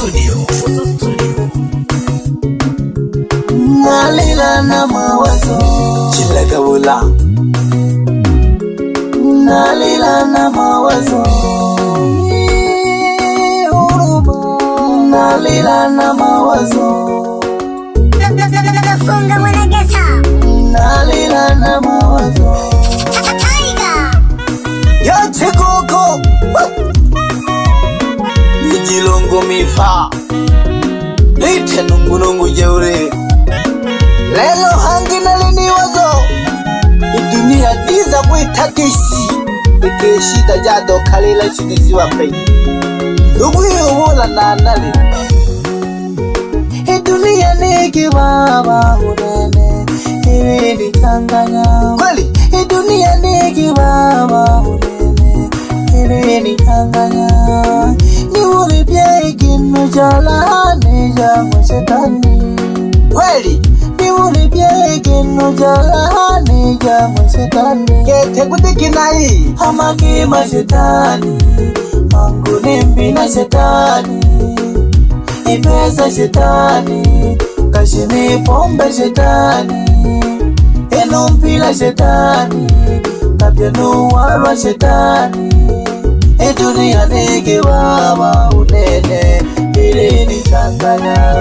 Studio. Nalila na mawazo Chilagabula. Nalila na mawazo Nalila na mawazo Funga wanagesa Nalila na mawazo Tiger Yote koko Nijilongo mifa Lite nungu jeure Lelo hangi nalini wazo Dunia diza kuitakisi Ikeshita jado kalila shidiziwa pei Uguyo wula na nali Dunia niki baba unene Iwe ni changanya Kweli Dunia niki baba unene Iwe ni changanya Ni ulipia ikinu jala Nija mwishetani Kweli Ni ulipia ikinu jala Nija mwishetani Kete kutiki na hii Hama kima shetani Mangu nimbi na shetani Ipesa shetani Kashini pombe shetani Enumpila shetani Kapianu walwa shetani Dunia niki baba unene Ili ni changanya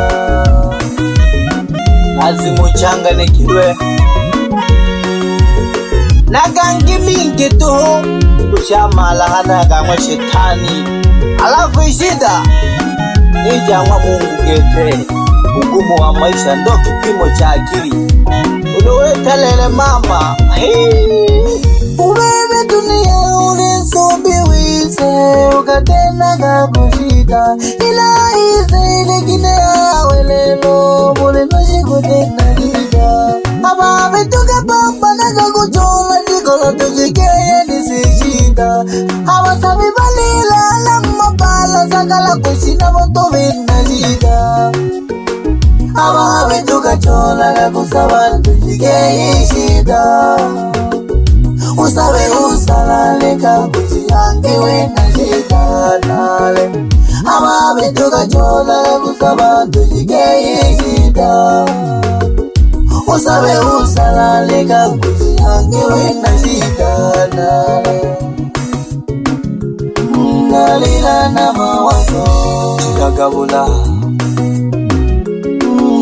Azimu changa ne kirwe Nagangi mingi tu Kushamala hana kama shetani Alafu ishida Nijangwa Mungu gete Ugumu wa maisha ndo kipimo cha akili Uliweka lele mama Ubebe dunia ulisombi wise Ukatena kakushita Ila ise ilikine awelelo Mule noshi kutena lida Aba vituka pamba na kakuchola Jikola tujikeye nisishita Aba sabi balila Lama pala sakala kushina Voto vina shida Aba vituka chola Kakusaba tujikeye shida Usabe usalale kakujiange wena shikanale Ama betuka chola kusaba tujikeye shida Usabe usalale kakujiange wena shikanale Nalila na mawazo Chikagabula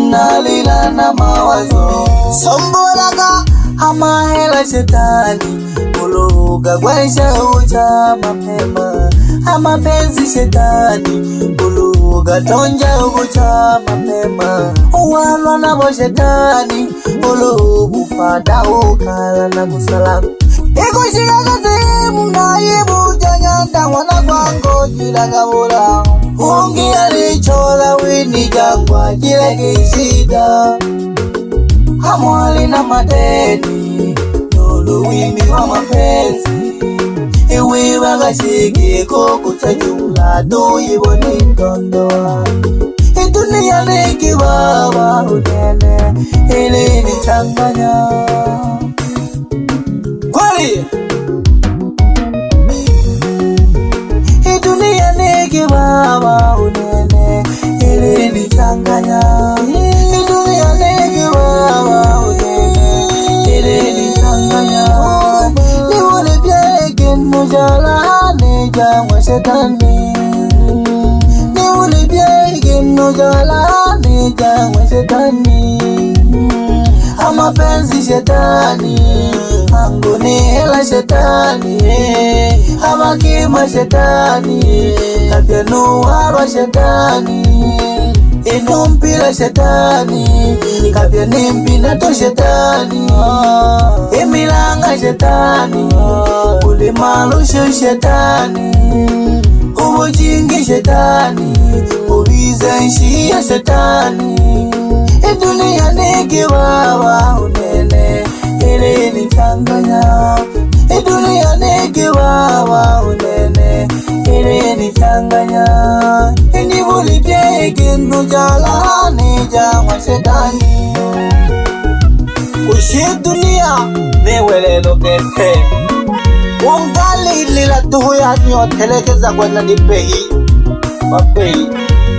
Nalila na mawazo Sombolaka Ama hela shetani Uluga gwaisha ucha mapema Ama penzi shetani Uluga tonja ucha mapema Uwalwa na bo shetani Ulugu fada ukala na kusalamu Iko shiraga sehemu na ibu janyanda wana kwango Chilagabula Ungi alichola wini jangwa Chilagishida Hamwali na madeni Nulu wimi wa mapenzi Iwe wakashiki koko chajula Dui woni tondoa Dunia niki baba unene Ili ni changanya Kweli Dunia niki baba unene Ili ni changanya Dunia niki baba unene Ili ni changanya Ni wale pia mujala Nija mwa shetani Ni wale pia mujala Nija mwa shetani Ama penzi shetani Angu ni hela shetani Ama kima shetani Kapianu warwa shetani Inumpila shetani Kapiani mpina to shetani Imilanga shetani Ulimalushu shetani Ubujingi shetani Ubizenshia shetani Dunia niki baba unene Ili ni changanya Dunia niki baba unene Ili ni changanya Ni vulipye ikinu jala Nija mwa shetani Kushi dunia Niwelelo kete Ungali lila tuhu ya nyo telekeza kwa nadipehi Mapehi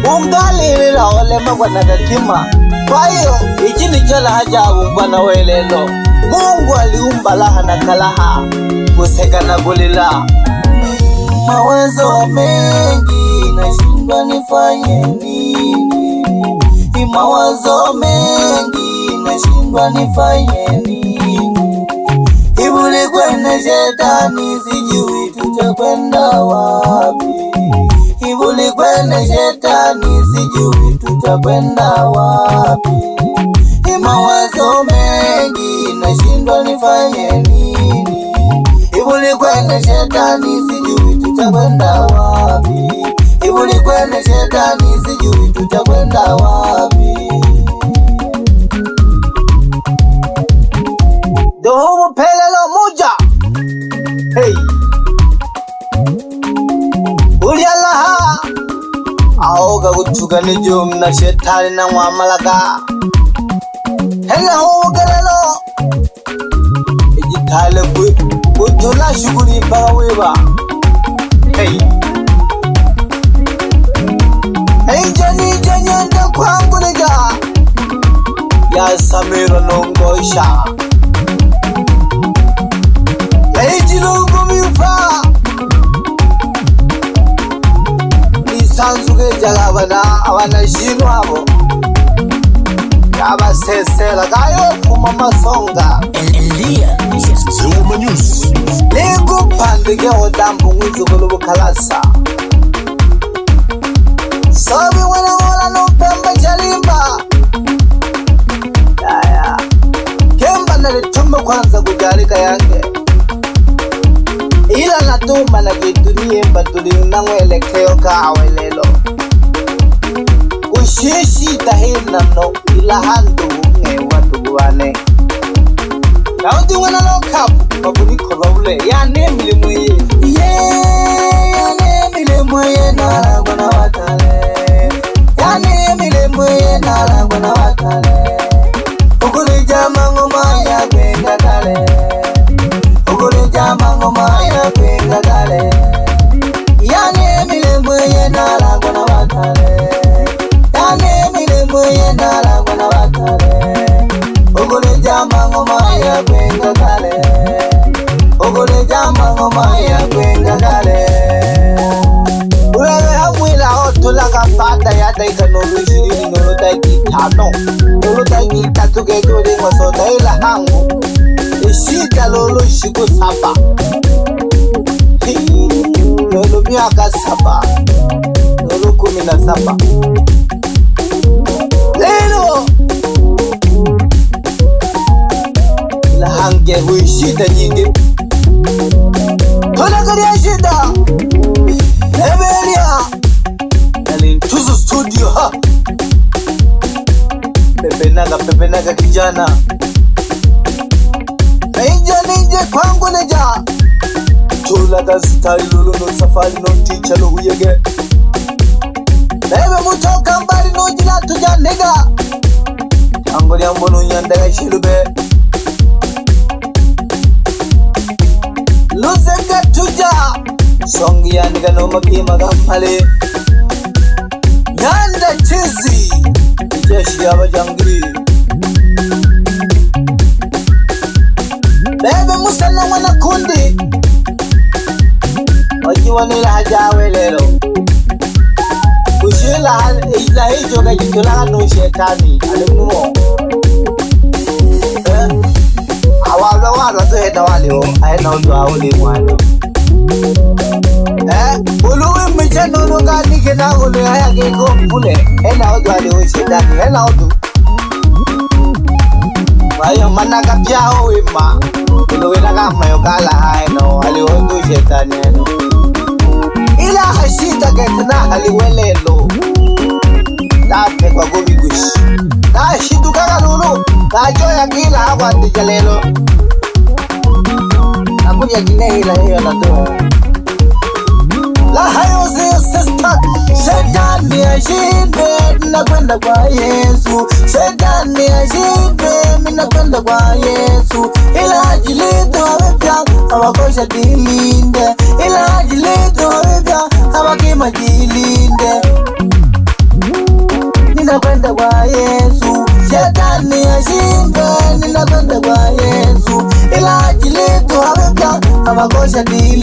ungalilila olema kwa nakatima. Kwa hiyo ichi ni jala ajabu mbana welelo. Mungu aliumba laha na kalaha, kuseka na kulila. Mawazo mengi nashindwa nifanye nini. Mawazo mengi nashindwa nifanye nini. Ibuli kwenda shetani sijui tutakwenda wapi. Ibuli kwenda shetani sijui tutakwenda wapi. Mawazo mengi nashindwa nifanye nini. Ibuli kwenda shetani sijui tutakwenda wapi. Ibuli kwenda shetani sijui tutakwenda wapi. Doho pelelo muja. Hey. Ulialaha. Aoga kutugani jum na shetani na mwamalaga. Hela huugalelo. Ijitale kutula shuguri mpaweba. Hey. Hey jani janyanda kwangu niga. Ya Samira nongosha. Ejilungu miufa Nisanzuge jalabana abana shinu abo Yaba sesela gayo fuma masonga Elia Zewoma News. Ligu pandike odambu mwizu kulubu kalasa Sobi wala numpemba chalimba Yaya Kemba nalitumba kwanza kujarika yange Ila natuma na kidunie mbatuli unangwelekeo kawe lelo Ushishi tahina no ila handu unge watu wane Kauti wana lokapu mabuniko lawule ya nemile mweye ya nemile mweye nalangwa na watale. Ya nemile mweye nalangwa na watale. Ukuli jama ngoma ya kwenga kale. Ukuli jama ngoma ya kwenga kale. Ya nemile mweye nalangwa na watale. Ya nemile mweye nalangwa na watale. Ukuli jama ngoma ya kwenga kale. Ukuli jama ngoma ya kwenga kale. Uwewe hamwila otula kapata ya daika nolu shirini nolu daiki tano Nolu daiki tatu kekuli ngosota ila hangu Ishita lolo shiku saba Nolu miaka saba Nolu 17 Lelo Ila hange hui shida nyingi Tola kariya shida Ebelia Nalintuzo studio ha Pepenaga kijana Ninja kwangu neja Tulaga style lulu no safari no teacher lo huyege Bebe mutoka mbali no jila tuja nega Angoli ambono nyandaga shilube Luzega tuja Songi ya niga no mapima gampale Nyanda chizi Jeshi ya bajangiri Bebe musana wana kundi Wajiwa nila hajawe lelo Kushila ila hijo kajitula hanu shetani Alimnumo Awala tu hena wali ho Ahena undo awuli mwano Uluwi mchano nuka nike na ulu haya keko mpule Hena undo wali ho shetani Hena undo Wayo manaka pia ho ima Uluwi naka mayokala haino Wali ho undo shetani heno Ila hashita ketna haliwelelo Tate kwa gobi gushi Na shidu kaka lulu Na joya kila hawa ndijalelo Na kuja kine hila hiyo na doa La hayo ziyo sister Shetani ashinde Mina kwenda kwa Yesu Shetani ashinde Mina kwenda kwa Yesu Ila ajilido wapya Hawakosha dilinde Ila ajilido wapya Hawakima jilinde kwenda kwa Yesu, ila ajili tu habeka abakosha dili.